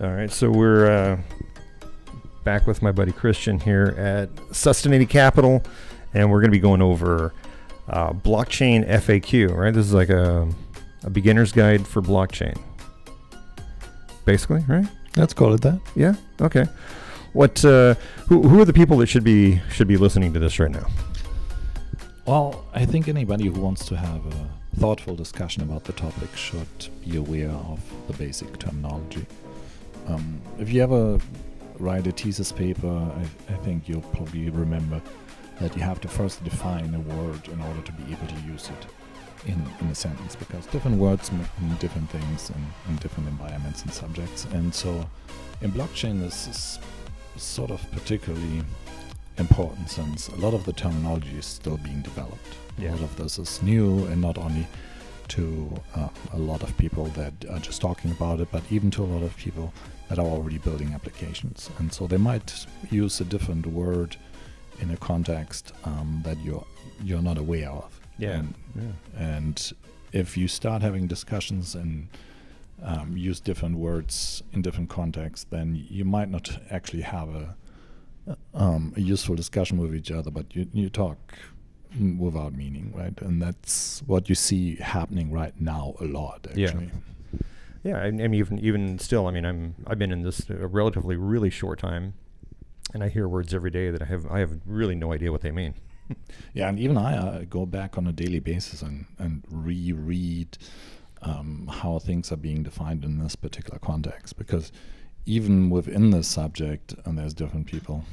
All right, so we're back with my buddy Christian here at Sustany Capital, and we're going to be going over blockchain FAQ, right? This is like a beginner's guide for blockchain, basically, right? Let's call it that. Yeah. Okay. What? Who are the people that should be listening to this right now? Well, I think anybody who wants to have a thoughtful discussion about the topic should be aware of the basic terminology. If you ever write a thesis paper, I think you'll probably remember that you have to first define a word in order to be able to use it in a sentence, because different words mean different things in different environments and subjects. And so in blockchain, this is sort of particularly important since a lot of the terminology is still being developed. Yeah. A lot of this is new, and not only to a lot of people that are just talking about it, but even to a lot of people that are already building applications. And so they might use a different word in a context that you're not aware of. Yeah. And if you start having discussions and use different words in different contexts, then you might not actually have a useful discussion with each other, but you talk without meaning, right? And that's what you see happening right now a lot, actually. Yeah, I mean, even still, I mean, I've been in this a relatively really short time, and I hear words every day that I have really no idea what they mean. Yeah, and even I go back on a daily basis and reread how things are being defined in this particular context, because even within this subject, and there's different people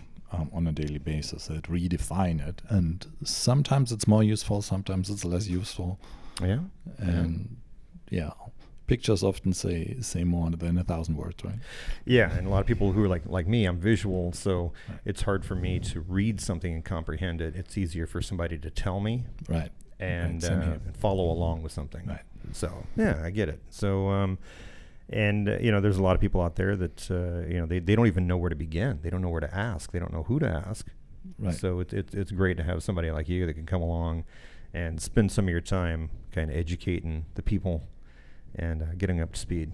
on a daily basis that redefine it, and sometimes it's more useful, sometimes it's less useful. Yeah. And yeah, pictures often say more than 1,000 words, right? Yeah, and a lot of people who are like me, I'm visual, so right. It's hard for me to read something and comprehend it. It's easier for somebody to tell me, right, and right, follow along with something. Right. So yeah, I get it. So there's a lot of people out there that they don't even know where to begin. They don't know where to ask. They don't know who to ask. Right. So it's great to have somebody like you that can come along and spend some of your time kind of educating the people and getting up to speed.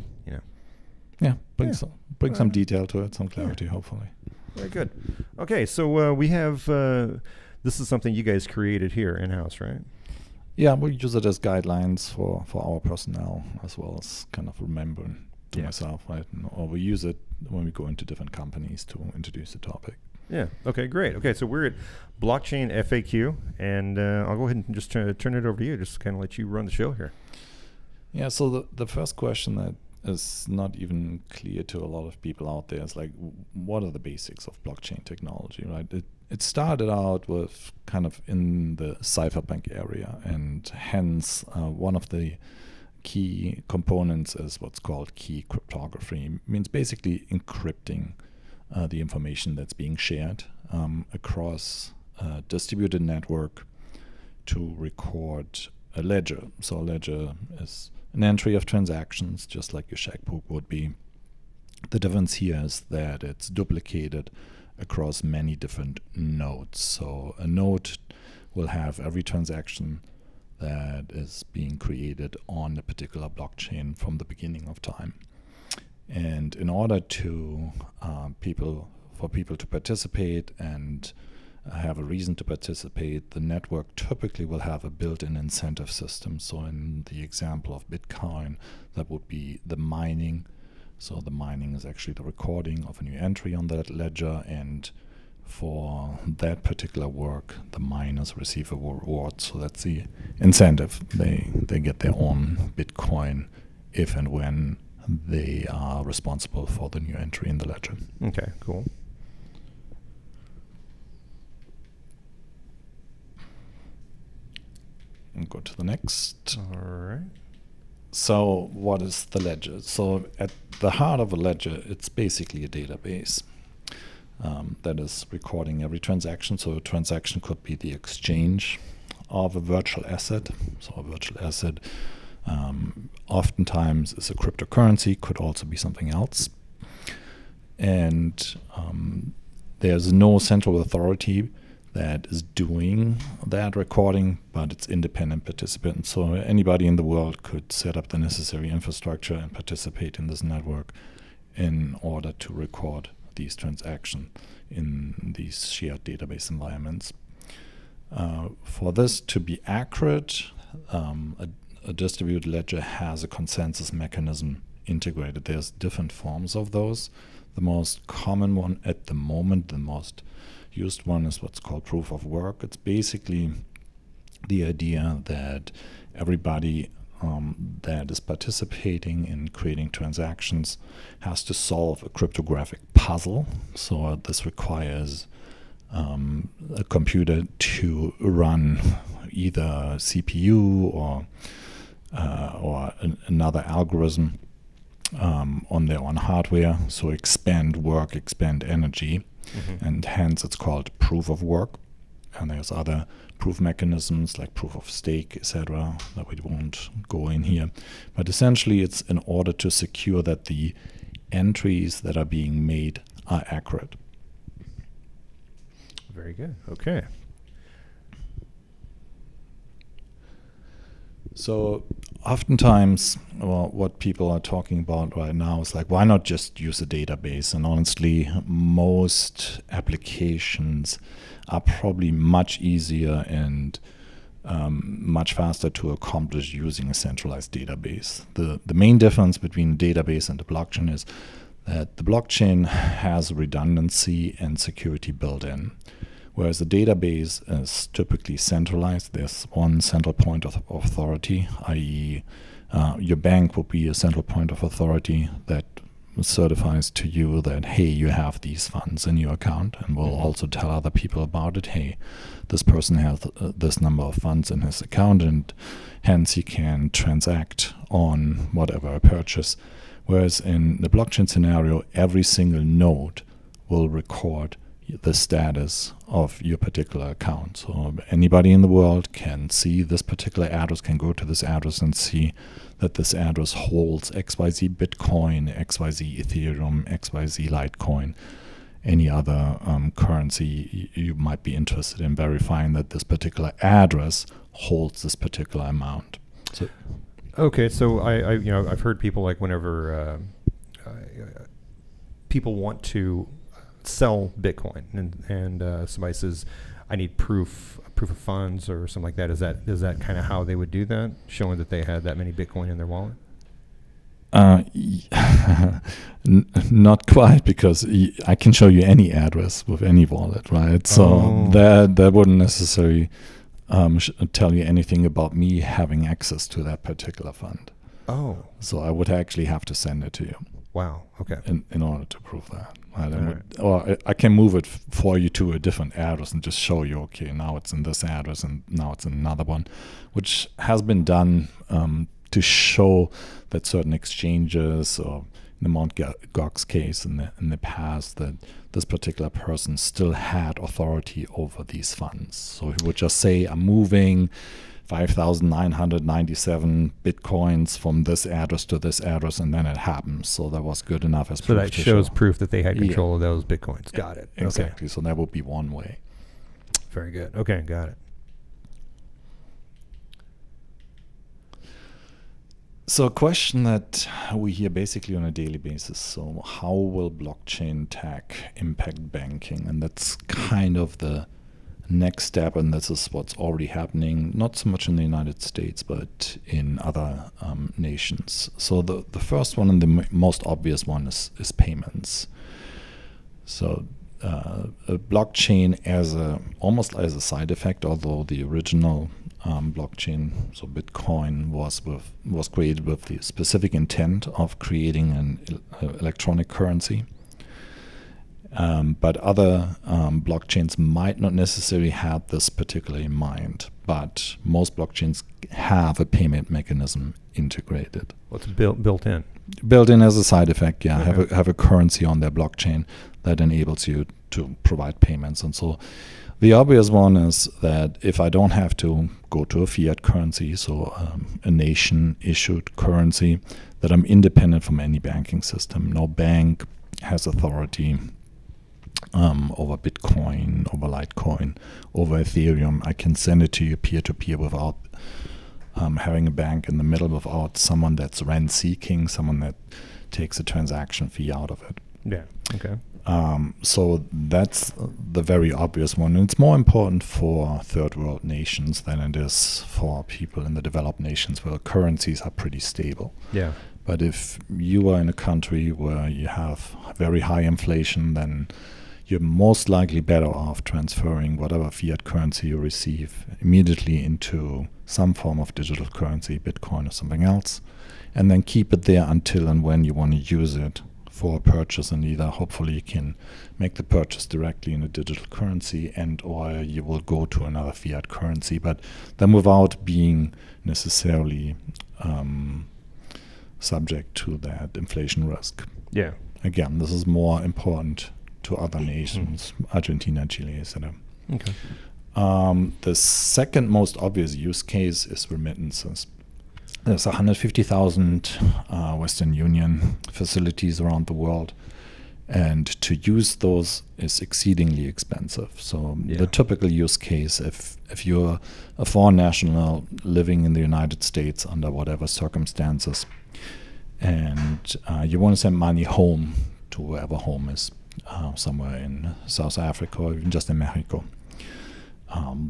Yeah, bring some detail to it, some clarity, hopefully. Very good. Okay, so we have this is something you guys created here in-house, right? Yeah, we use it as guidelines for our personnel, as well as kind of remembering to myself, right? Or we use it when we go into different companies to introduce the topic. Yeah. Okay, great. Okay, so we're at blockchain FAQ, and I'll go ahead and just turn it over to you, just kind of let you run the show here. Yeah, so the first question that is not even clear to a lot of people out there is like, what are the basics of blockchain technology, right? It started out with kind of in the cypherpunk area, and hence one of the key components is what's called key cryptography. It means basically encrypting the information that's being shared across a distributed network to record a ledger. So a ledger is an entry of transactions, just like your checkbook would be. The difference here is that it's duplicated across many different nodes. So a node will have every transaction that is being created on a particular blockchain from the beginning of time. And in order to for people to participate and have a reason to participate, the network typically will have a built-in incentive system. So in the example of Bitcoin, that would be the mining. So the mining is actually the recording of a new entry on that ledger, and for that particular work, the miners receive a reward. So that's the incentive. They get their own Bitcoin if and when they are responsible for the new entry in the ledger. Okay, cool. And go to the next. All right. So what is the ledger? So at the heart of a ledger, it's basically a database that is recording every transaction. So a transaction could be the exchange of a virtual asset. So a virtual asset oftentimes is a cryptocurrency, could also be something else. And there's no central authority that is doing that recording, but it's independent participants. So anybody in the world could set up the necessary infrastructure and participate in this network in order to record these transactions in these shared database environments. For this to be accurate, a distributed ledger has a consensus mechanism integrated. There's different forms of those. The most common one at the moment, the most used one, is what's called proof of work. It's basically the idea that everybody that is participating in creating transactions has to solve a cryptographic puzzle. So this requires a computer to run either CPU or another algorithm on their own hardware, so expend work, expend energy, and hence it's called proof of work. And there's other proof mechanisms like proof of stake, etc., that we won't go in here. But essentially it's in order to secure that the entries that are being made are accurate. Very good. Okay. So oftentimes what people are talking about right now is like, why not just use a database? And honestly, most applications are probably much easier and much faster to accomplish using a centralized database. The main difference between a database and a blockchain is that the blockchain has redundancy and security built in. Whereas a database is typically centralized. There's one central point of authority, i.e. Your bank will be a central point of authority that certifies to you that, hey, you have these funds in your account, and will also tell other people about it. Hey, this person has this number of funds in his account, and hence he can transact on whatever purchase. Whereas in the blockchain scenario, every single node will record the status of your particular account. So anybody in the world can see this particular address, can go to this address and see that this address holds XYZ Bitcoin, XYZ Ethereum, XYZ Litecoin, any other currency you might be interested in, verifying that this particular address holds this particular amount. So, okay, so I've heard people, like, whenever people want to sell Bitcoin, and somebody says, I need proof of funds or something like that. Is that kind of how they would do that, showing that they had that many Bitcoin in their wallet? Not quite, because I can show you any address with any wallet, right? So that wouldn't necessarily tell you anything about me having access to that particular fund. Oh. So I would actually have to send it to you. Wow. Okay. In order to prove that. Or I can move it for you to a different address and just show you, okay, now it's in this address and now it's in another one, which has been done to show that certain exchanges, or in the Mt. Gox case in the past, that this particular person still had authority over these funds. So he would just say, I'm moving 5,997 Bitcoins from this address to this address, and then it happens. So that was good enough as proof. So that shows proof that they had control of those Bitcoins. Got it. Exactly. Okay. So that would be one way. Very good. Okay, got it. So a question that we hear basically on a daily basis, so how will blockchain tech impact banking? And that's kind of the next step, and this is what's already happening, not so much in the United States, but in other nations. So the first one, and the most obvious one, is payments. So a blockchain almost as a side effect, although the original blockchain, so Bitcoin, was created with the specific intent of creating an electronic currency. But other blockchains might not necessarily have this particularly in mind, but most blockchains have a payment mechanism integrated. What's built in? Built in as a side effect, yeah. Okay. Have a currency on their blockchain that enables you to provide payments. And so the obvious one is that if I don't have to go to a fiat currency, so a nation-issued currency, that I'm independent from any banking system. No bank has authority over Bitcoin, over Litecoin, over Ethereum. I can send it to you peer-to-peer without having a bank in the middle without someone that's rent-seeking, someone that takes a transaction fee out of it. Yeah. Okay. So that's the very obvious one. And it's more important for third world nations than it is for people in the developed nations where currencies are pretty stable. Yeah. But if you are in a country where you have very high inflation, then you're most likely better off transferring whatever fiat currency you receive immediately into some form of digital currency, Bitcoin or something else, and then keep it there until and when you want to use it for a purchase, and either hopefully you can make the purchase directly in a digital currency and or you will go to another fiat currency, but then without being necessarily subject to that inflation risk. Yeah. Again, this is more important to other nations, Argentina, Chile, etc. Okay. The second most obvious use case is remittances. There's 150,000 Western Union facilities around the world, and to use those is exceedingly expensive. So the typical use case, if you're a foreign national living in the United States under whatever circumstances, and you want to send money home to wherever home is, somewhere in South Africa or even just in Mexico,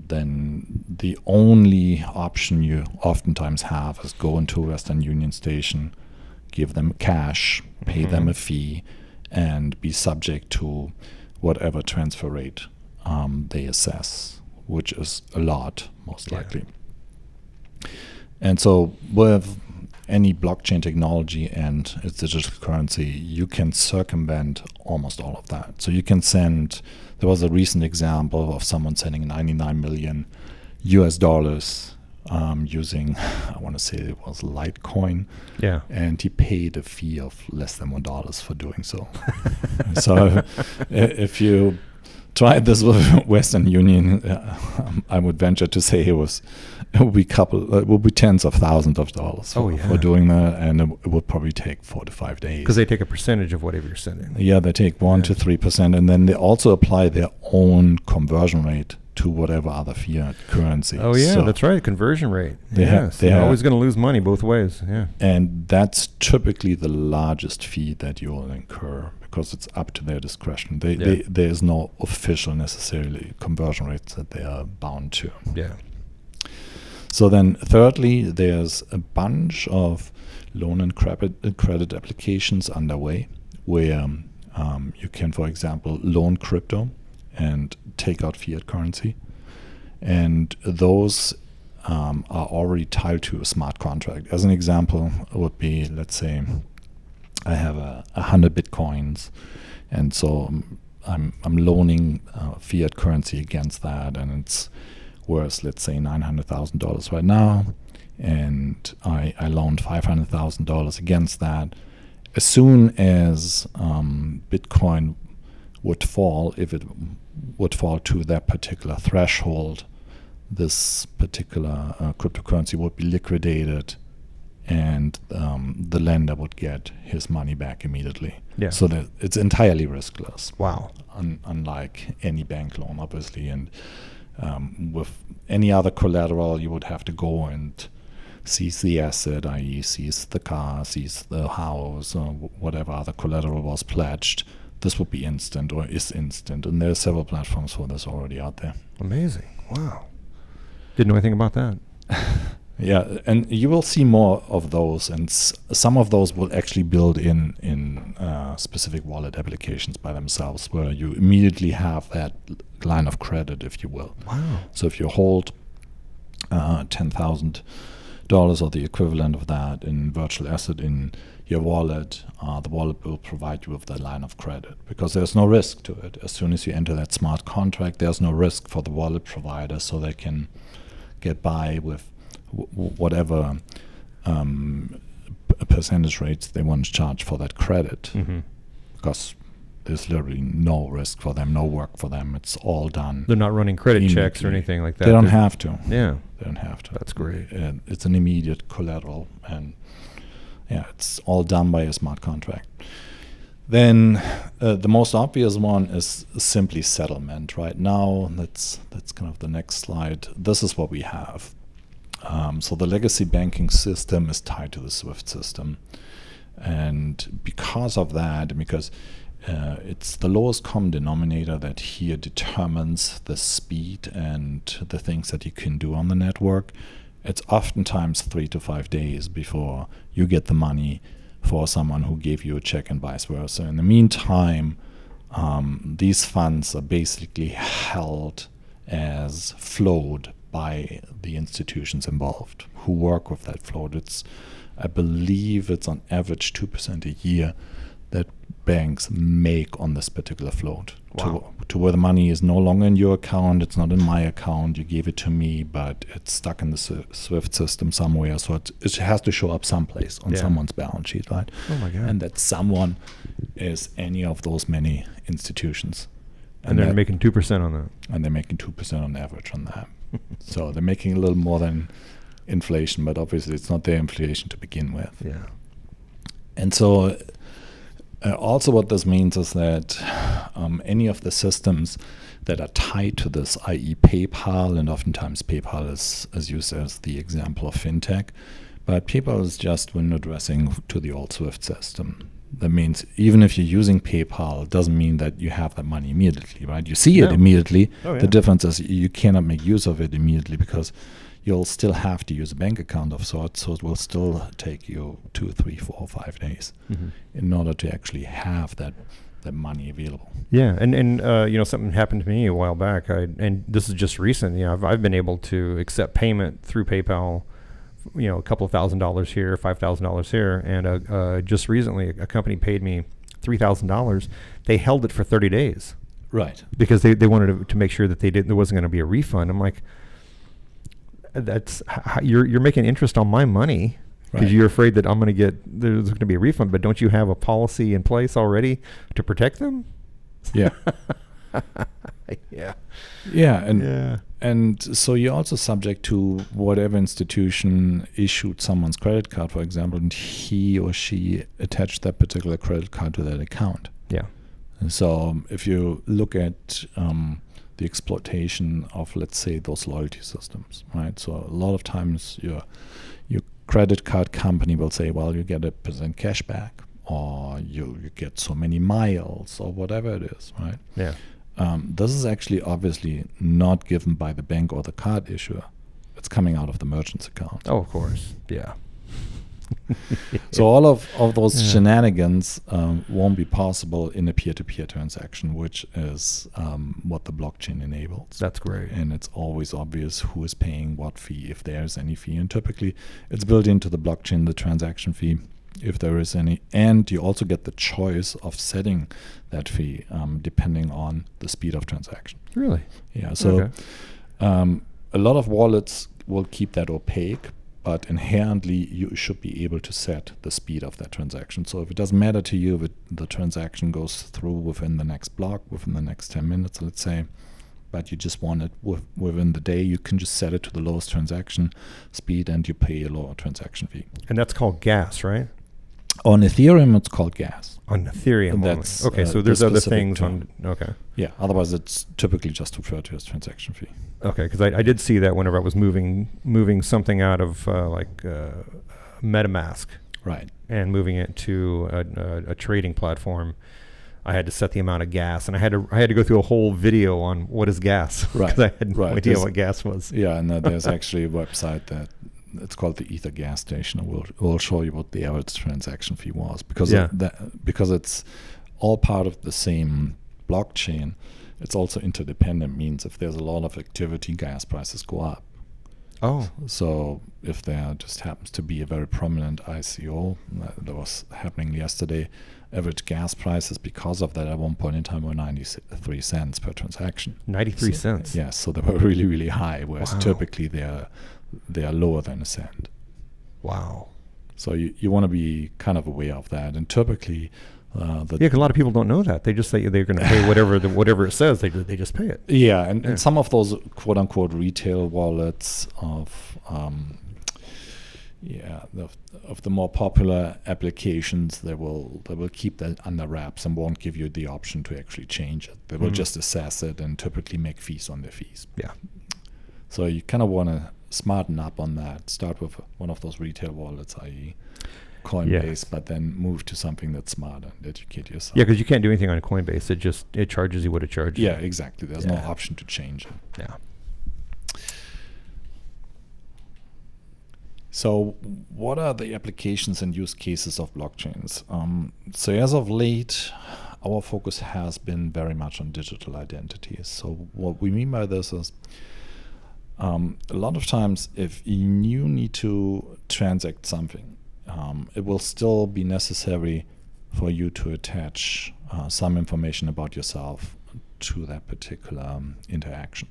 then the only option you oftentimes have is go into a Western Union station, give them cash, pay them a fee, and be subject to whatever transfer rate they assess, which is a lot, most likely. And so with any blockchain technology and its digital currency, you can circumvent almost all of that. So you can send, there was a recent example of someone sending $99 million using, I want to say it was Litecoin. Yeah. And he paid a fee of less than $1 for doing so. So if you tried this with Western Union, I would venture to say it would be tens of thousands of dollars for doing that, and it would probably take 4 to 5 days. Because they take a percentage of whatever you're sending. Yeah, they take 1 to 3%, and then they also apply their own conversion rate to whatever other fiat currency. Oh yeah, so that's right, conversion rate. They're always going to lose money both ways. Yeah, and that's typically the largest fee that you will incur, because it's up to their discretion. There is no official necessarily conversion rates that they are bound to. Yeah. So then thirdly, there's a bunch of loan and credit applications underway where you can, for example, loan crypto and take out fiat currency. And those are already tied to a smart contract. As an example, it would be, let's say, I have 100 Bitcoins, and so I'm loaning fiat currency against that, and it's worth, let's say, $900,000 right now, and I loaned $500,000 against that. As soon as Bitcoin would fall, if it would fall to that particular threshold, this particular cryptocurrency would be liquidated, and the lender would get his money back immediately. Yeah. So that it's entirely riskless. Wow. Unlike any bank loan, obviously. And with any other collateral, you would have to go and seize the asset, i.e. seize the car, seize the house, or whatever other collateral was pledged. This would be instant, or is instant. And there are several platforms for this already out there. Amazing. Wow. Didn't know anything about that. Yeah, and you will see more of those, and some of those will actually build in specific wallet applications by themselves, where you immediately have that line of credit, if you will. Wow. So if you hold $10,000 or the equivalent of that in virtual asset in your wallet, the wallet will provide you with that line of credit, because there's no risk to it. As soon as you enter that smart contract, there's no risk for the wallet provider, so they can get by with whatever percentage rates they want to charge for that credit, because there's literally no risk for them, no work for them. It's all done. They're not running credit checks or anything like that. They don't have to. Yeah, they don't have to. That's great. It's an immediate collateral, and yeah, it's all done by a smart contract. Then the most obvious one is simply settlement. Right now, that's kind of the next slide. This is what we have. So the legacy banking system is tied to the SWIFT system. And because of that, because it's the lowest common denominator that here determines the speed and the things that you can do on the network, it's oftentimes 3 to 5 days before you get the money for someone who gave you a check and vice versa. In the meantime, these funds are basically held as float by the institutions involved who work with that float. I believe it's on average 2% a year that banks make on this particular float. Wow. To where the money is no longer in your account, it's not in my account, you gave it to me, but it's stuck in the SWIFT system somewhere, so it has to show up someplace on someone's balance sheet, right? Oh my God. And that someone is any of those many institutions. And they're making 2% on that. And they're making 2% on average on that. So they're making a little more than inflation, but obviously it's not their inflation to begin with. Yeah. And so also what this means is that any of the systems that are tied to this, i.e. PayPal, and oftentimes PayPal is used as the example of fintech, but PayPal is just window dressing to the old SWIFT system. That means even if you're using PayPal, it doesn't mean that you have that money immediately, right? You see it immediately. Oh, yeah. The difference is you cannot make use of it immediately because you'll still have to use a bank account of sorts, so it will still take you 2, 3, 4, 5 days in order to actually have that money available. Yeah, and something happened to me a while back, and this is just recent. I've been able to accept payment through PayPal, a couple of $1,000s here, $5,000 here, and just recently a company paid me $3,000. They held it for 30 days, right? Because they wanted to make sure that there wasn't going to be a refund. I'm like, you're making interest on my money because you're afraid that there's going to be a refund, but don't you have a policy in place already to protect them? Yeah. Yeah. And so you're also subject to whatever institution issued someone's credit card, for example, and he or she attached that particular credit card to that account. Yeah. And so if you look at the exploitation of, let's say, those loyalty systems, right? So a lot of times your credit card company will say, well, you get 1% cash back, or you get so many miles, or whatever it is, right? Yeah. This is actually obviously not given by the bank or the card issuer. It's coming out of the merchant's account. Oh, of course. Yeah. So all of those shenanigans won't be possible in a peer-to-peer transaction, which is what the blockchain enables. That's great. And it's always obvious who is paying what fee, if there's any fee. And typically it's built into the blockchain, the transaction fee, if there is any. And you also get the choice of setting that fee depending on the speed of transaction. Really? Yeah. So a lot of wallets will keep that opaque, but inherently you should be able to set the speed of that transaction. So if it doesn't matter to you if the transaction goes through within the next block, within the next 10 minutes, let's say, but you just want it within the day, you can just set it to the lowest transaction speed and you pay a lower transaction fee. And that's called gas, right? On Ethereum, it's called gas. On Ethereum, that's okay. So there's other things on. Okay. Yeah. Otherwise, it's typically just referred to as transaction fee. Okay, because I did see that whenever I was moving something out of MetaMask, right, and moving it to a trading platform, I had to set the amount of gas, and I had to go through a whole video on what is gas, right? Because I had no idea what gas was. Yeah, and there's actually a website that. It's called the Ether gas station. We'll show you what the average transaction fee was because because it's all part of the same blockchain. It's also interdependent. Means if there's a lot of activity, gas prices go up. Oh, so if there just happens to be a very prominent ICO that was happening yesterday, average gas prices because of that at one point in time were 93 cents per transaction. 93 cents. Yes, so they were really, really high. Whereas typically they are lower than a cent. Wow. So you want to be kind of aware of that. And typically, because a lot of people don't know that. They just say they're going to pay whatever it says. They just pay it. Yeah, and some of those quote unquote retail wallets of the more popular applications, they will keep that under wraps and won't give you the option to actually change it. They will just assess it and typically make fees on their fees. Yeah. So you kind of want to smarten up on that. Start with one of those retail wallets, i.e. Coinbase, but then move to something that's smarter and educate yourself. Yeah, because you can't do anything on Coinbase. It charges you what it charges. Yeah, exactly. There's no option to change it. Yeah. So what are the applications and use cases of blockchains? So as of late, our focus has been very much on digital identities. So what we mean by this is a lot of times if you need to transact something, it will still be necessary for you to attach some information about yourself to that particular interaction.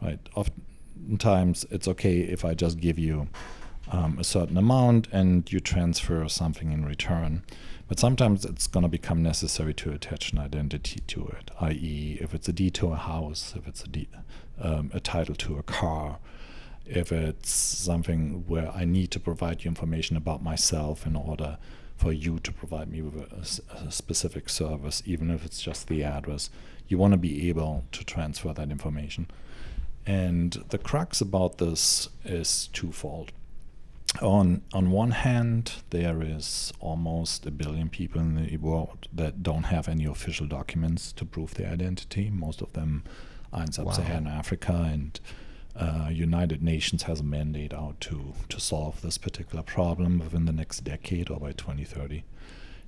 Right? Oftentimes it's okay if I just give you a certain amount and you transfer something in return. But sometimes it's going to become necessary to attach an identity to it, i.e. if it's a deed to a house, if it's a title to a car, if it's something where I need to provide you information about myself in order for you to provide me with a specific service, even if it's just the address. You want to be able to transfer that information. And the crux about this is twofold. On one hand, there is almost 1 billion people in the world that don't have any official documents to prove their identity. Most of them are in sub-Saharan Africa, and United Nations has a mandate out to solve this particular problem within the next decade or by 2030.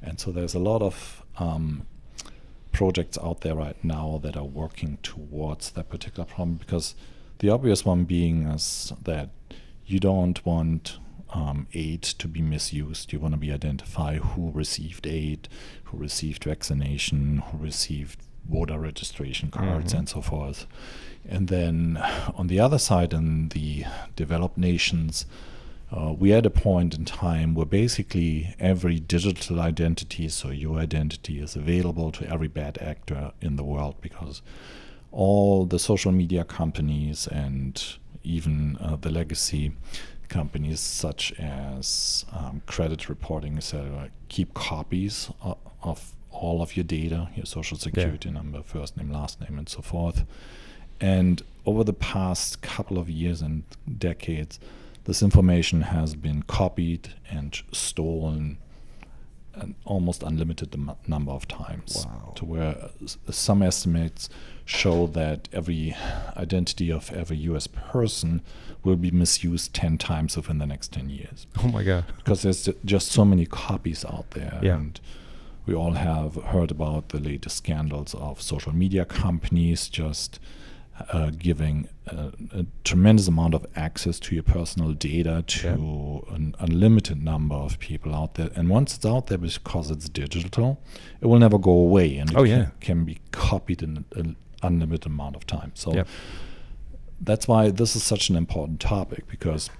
And so there's a lot of projects out there right now that are working towards that particular problem, because the obvious one being is that you don't want aid to be misused. You want to be identify who received aid, who received vaccination, who received voter registration cards, and so forth. And then on the other side, in the developed nations, we're at a point in time where basically every digital identity, so your identity, is available to every bad actor in the world, because all the social media companies and even the legacy companies such as credit reporting, etc., keep copies of all of your data, your social security number, first name, last name, and so forth. And over the past couple of years and decades, this information has been copied and stolen an almost unlimited number of times. Wow. To where some estimates show that every identity of every US person will be misused 10 times within the next 10 years. Oh my God. Because there's just so many copies out there. Yeah. And we all have heard about the latest scandals of social media companies just giving a tremendous amount of access to your personal data to an unlimited number of people out there. And once it's out there, because it's digital, it will never go away, and it can be copied in an unlimited amount of time. So that's why this is such an important topic, because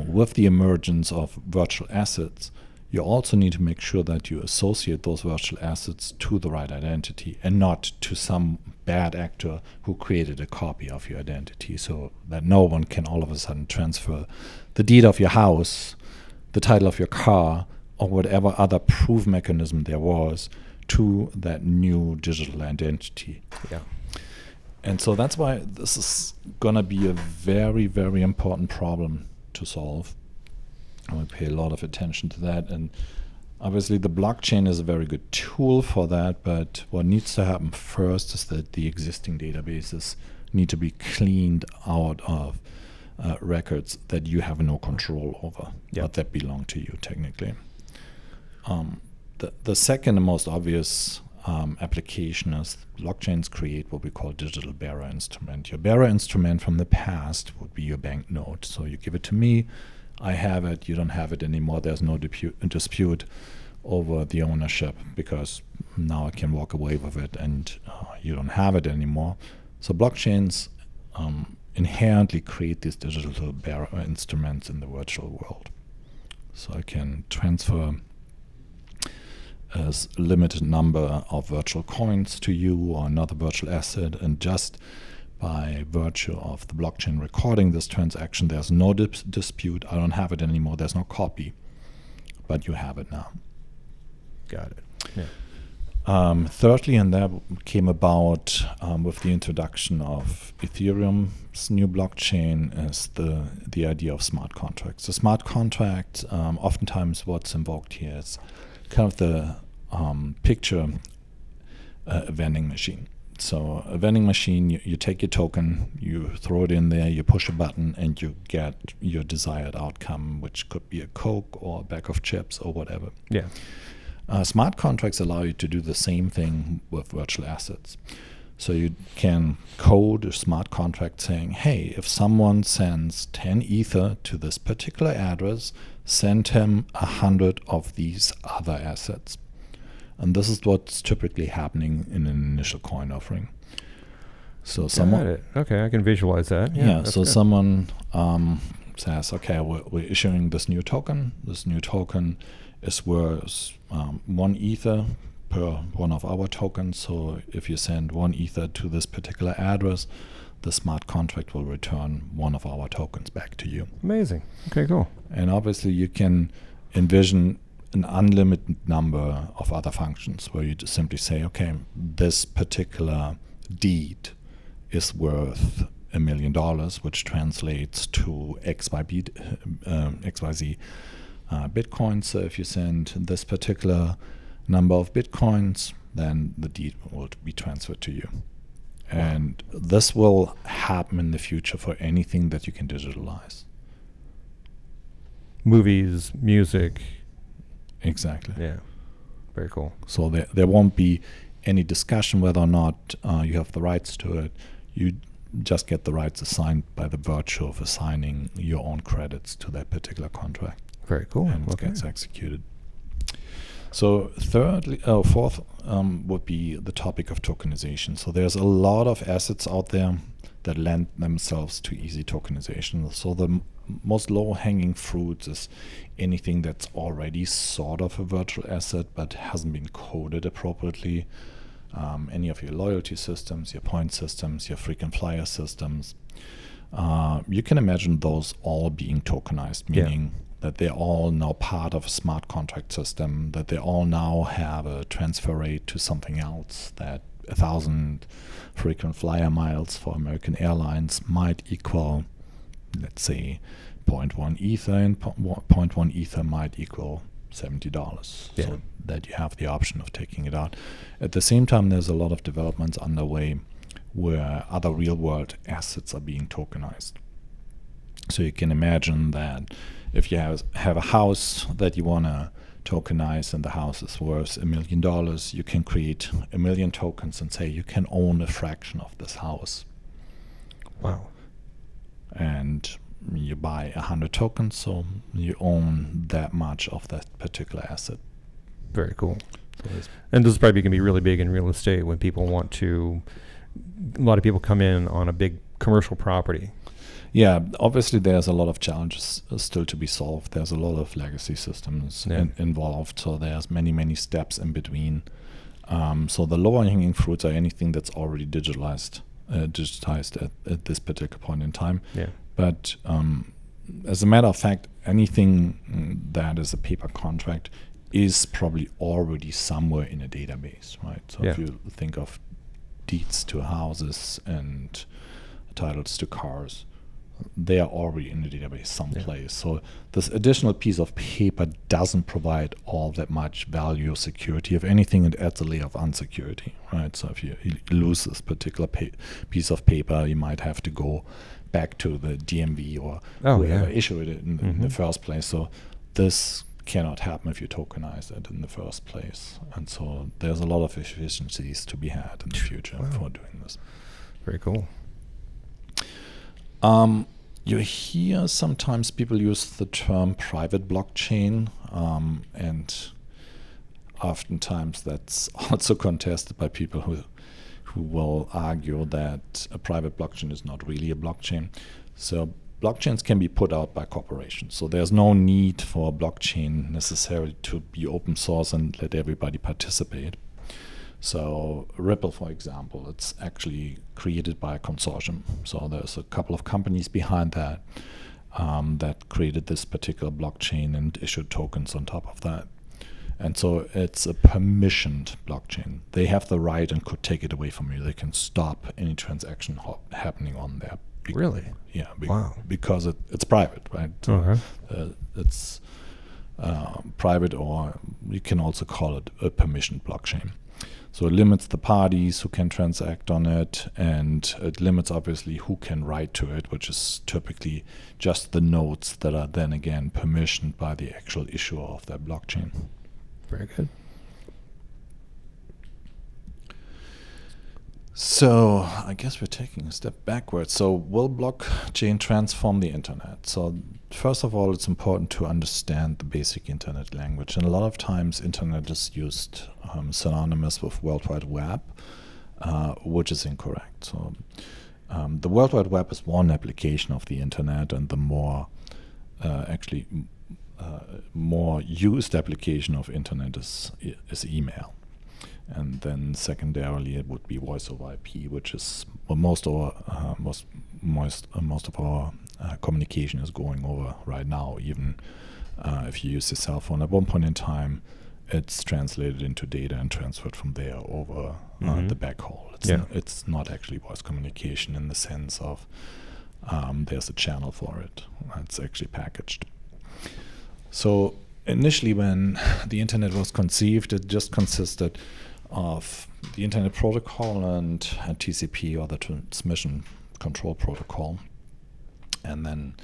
with the emergence of virtual assets, you also need to make sure that you associate those virtual assets to the right identity and not to some bad actor who created a copy of your identity, so that no one can all of a sudden transfer the deed of your house, the title of your car, or whatever other proof mechanism there was to that new digital identity. Yeah. And so that's why this is going to be a very, very important problem to solve. And we pay a lot of attention to that. And obviously the blockchain is a very good tool for that, but what needs to happen first is that the existing databases need to be cleaned out of records that you have no control over, but that belong to you technically. The second and most obvious application is blockchains create what we call digital bearer instrument. Your bearer instrument from the past would be your banknote. So you give it to me, I have it, you don't have it anymore. There's no dispute over the ownership, because now I can walk away with it and you don't have it anymore. So blockchains inherently create these digital bearer instruments in the virtual world. So I can transfer a limited number of virtual coins to you or another virtual asset, and just by virtue of the blockchain recording this transaction, there's no dispute. I don't have it anymore. There's no copy, but you have it now. Got it. Yeah. Thirdly, and that came about with the introduction of Ethereum's new blockchain, is the idea of smart contracts. The smart contract, oftentimes what's invoked here is kind of the picture a vending machine. So a vending machine, you take your token, you throw it in there, you push a button, and you get your desired outcome, which could be a Coke or a bag of chips or whatever. Yeah. Smart contracts allow you to do the same thing with virtual assets. So you can code a smart contract saying, hey, if someone sends 10 Ether to this particular address, send him 100 of these other assets. And this is what's typically happening in an initial coin offering. So someone, okay, I can visualize that. Yeah, so good. someone says, okay, we're issuing this new token. This new token is worth 1 Ether per one of our tokens. So if you send 1 Ether to this particular address, the smart contract will return one of our tokens back to you. Amazing. Okay, cool. And obviously you can envision an unlimited number of other functions where you just simply say, okay, this particular deed is worth $1 million, which translates to XYZ Bitcoin. So if you send this particular number of Bitcoins, then the deed will be transferred to you. And this will happen in the future for anything that you can digitalize. Movies, music. Exactly. Yeah. Very cool. So there won't be any discussion whether or not you have the rights to it. You just get the rights assigned by the virtue of assigning your own credits to that particular contract. Very cool. And it gets executed. So fourth would be the topic of tokenization. So there's a lot of assets out there that lend themselves to easy tokenization. So the most low-hanging fruit is anything that's already sort of a virtual asset but hasn't been coded appropriately. Any of your loyalty systems, your point systems, your frequent flyer systems. You can imagine those all being tokenized, meaning that they're all now part of a smart contract system, that they all now have a transfer rate to something else, that 1,000 frequent flyer miles for American Airlines might equal, let's say, 0.1 Ether, and 0.1 Ether might equal $70. Yeah. So that you have the option of taking it out. At the same time, there's a lot of developments underway where other real-world assets are being tokenized. So you can imagine that if you have a house that you want to tokenize and the house is worth $1 million, you can create 1 million tokens and say you can own a fraction of this house. Wow. And you buy 100 tokens, so you own that much of that particular asset. Very cool. And this is probably going to be really big in real estate when people want to, a lot of people come in on a big commercial property. Yeah, obviously there's a lot of challenges still to be solved. There's a lot of legacy systems involved, so there's many steps in between. So the lower hanging fruits are anything that's already digitized at this particular point in time. Yeah. But as a matter of fact, anything that is a paper contract is probably already somewhere in a database, right? So if you think of deeds to houses and titles to cars, they are already in the database someplace. So this additional piece of paper doesn't provide all that much value or security. If anything, it adds a layer of unsecurity, right? So if you lose this particular piece of paper, you might have to go back to the DMV or whoever issued it in the first place. So this cannot happen if you tokenize it in the first place. And so there's a lot of efficiencies to be had in the future for doing this. Very cool. You hear sometimes people use the term private blockchain, and oftentimes that's also contested by people who will argue that a private blockchain is not really a blockchain. So blockchains can be put out by corporations. So there's no need for a blockchain necessarily to be open source and let everybody participate. So Ripple, for example, it's actually created by a consortium. So there's a couple of companies behind that that created this particular blockchain and issued tokens on top of that. And so it's a permissioned blockchain. They have the right and could take it away from you. They can stop any transaction happening on there. Really? Yeah. Wow. Because it's private, right? It's private, or you can also call it a permissioned blockchain. So it limits the parties who can transact on it, and it limits obviously who can write to it, which is typically just the nodes that are then again permissioned by the actual issuer of that blockchain. Very good. So I guess we're taking a step backwards. So will blockchain transform the internet? So first of all, it's important to understand the basic internet language. And a lot of times internet is used synonymous with World Wide Web, which is incorrect. So the World Wide Web is one application of the internet, and the more more used application of internet is email. And then secondarily, it would be voice over IP, which is what most of our communication is going over right now. Even if you use the cell phone, at one point in time, it's translated into data and transferred from there over the backhaul. It's not actually voice communication in the sense of there's a channel for it. It's actually packaged. So initially, when the internet was conceived, it just consisted of the Internet Protocol and TCP, or the Transmission Control Protocol. And then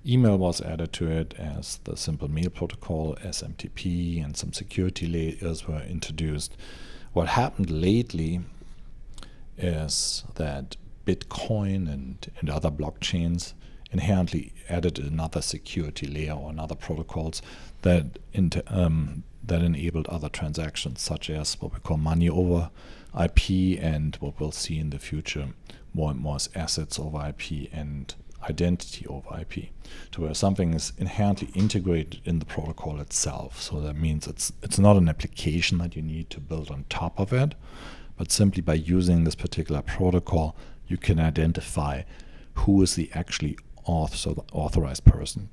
email was added to it as the Simple Mail Protocol, SMTP, and some security layers were introduced. What happened lately is that Bitcoin and other blockchains inherently added another security layer or another protocols that enabled other transactions, such as what we call money over IP, and what we'll see in the future more and more is assets over IP and identity over IP, to where something is inherently integrated in the protocol itself. So that means it's not an application that you need to build on top of it, but simply by using this particular protocol, you can identify who is the actually authorized person.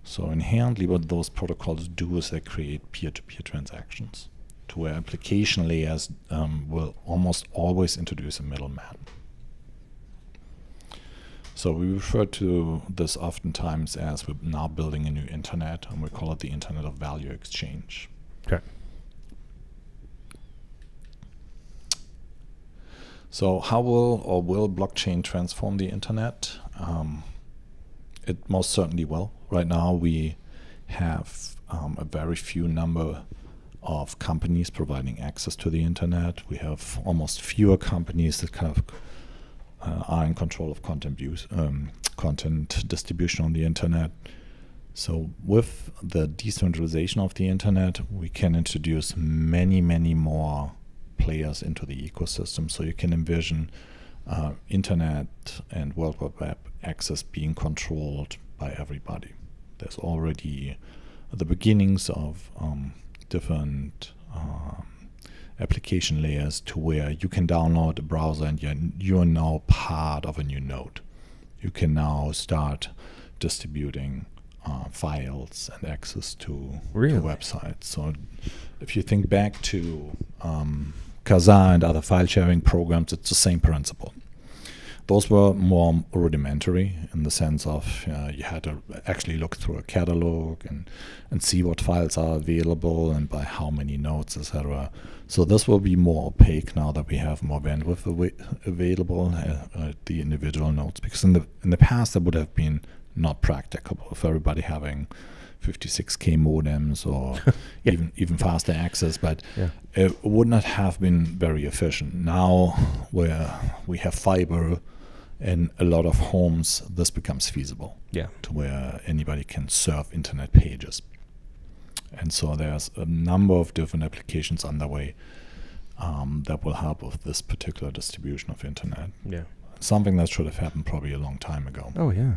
So inherently what those protocols do is they create peer-to-peer transactions, to where application layers will almost always introduce a middleman. So we refer to this oftentimes as we're now building a new internet, and we call it the Internet of Value Exchange. Okay. So how will blockchain transform the internet? It most certainly will. Right now we have a very few number of companies providing access to the internet. We have almost fewer companies that kind of are in control of content distribution on the internet. So with the decentralization of the internet, we can introduce many, many more players into the ecosystem. So you can envision internet and World Wide Web access being controlled by everybody. There's already the beginnings of different application layers, to where you can download a browser and you're now part of a new node. You can now start distributing files and access to websites. So if you think back to Kazaa and other file sharing programs, it's the same principle. Those were more rudimentary in the sense of you had to actually look through a catalog and see what files are available and by how many nodes, etc. So this will be more opaque now that we have more bandwidth available at the individual nodes, because in the past that would have been not practicable if everybody having 56K modems or even faster access, but it would not have been very efficient. Now, where we have fiber in a lot of homes, this becomes feasible. To where anybody can serve internet pages. And so there's a number of different applications underway that will help with this particular distribution of internet. Something that should have happened probably a long time ago. Oh yeah.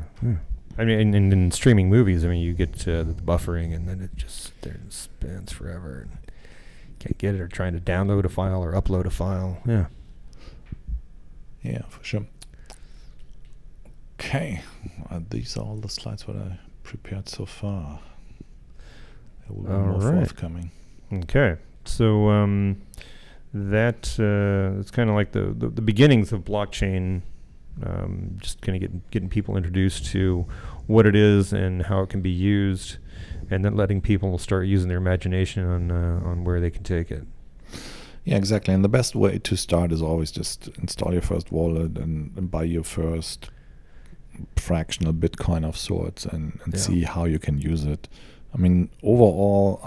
I mean, in streaming movies, I mean, you get the buffering, and then it just sits there and spins forever, and can't get it, or trying to download a file or upload a file. Yeah, for sure. Okay, these are all the slides that I prepared so far. There will be more forthcoming. Okay, so that's kind of like the beginnings of blockchain. Just kind of getting people introduced to what it is and how it can be used, and then letting people start using their imagination on where they can take it. Yeah, exactly. And the best way to start is always just install your first wallet and buy your first fractional Bitcoin of sorts and see how you can use it. I mean, overall,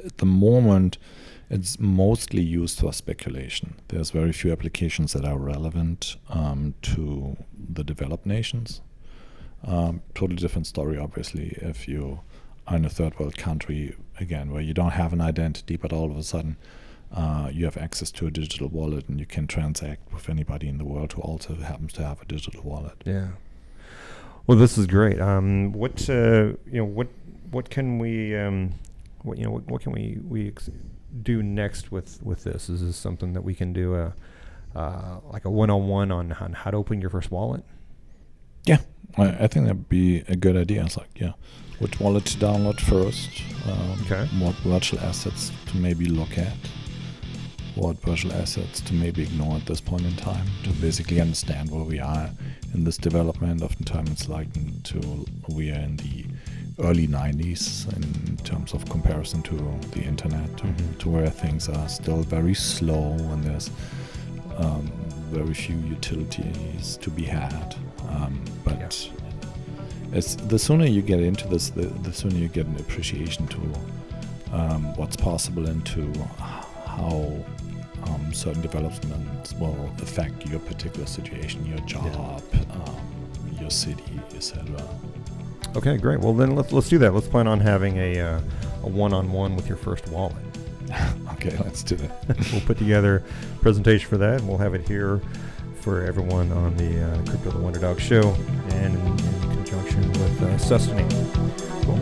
at the moment, it's mostly used for speculation. There's very few applications that are relevant to the developed nations. Totally different story, obviously, if you are in a third world country, again, where you don't have an identity, but all of a sudden you have access to a digital wallet and you can transact with anybody in the world who also happens to have a digital wallet. Yeah. Well, this is great. What can we do next with this? Is this something that we can do like a one-on-one on how to open your first wallet? Yeah, I think that'd be a good idea. It's like, which wallet to download first? What virtual assets to maybe look at? What virtual assets to maybe ignore at this point in time to basically understand where we are in this development. Oftentimes it's like we are in the early 90s in terms of comparison to the internet, to where things are still very slow and there's very few utilities to be had. But the sooner you get into this, the sooner you get an appreciation to what's possible and to how certain developments will affect your particular situation, your job, your city, etc. Okay, great. Well, then let's do that. Let's plan on having a one-on-one with your first wallet. Okay, let's do that. We'll put together a presentation for that, and we'll have it here for everyone on the Crypto the Wonder Dog show, and in conjunction with Sustany. Cool.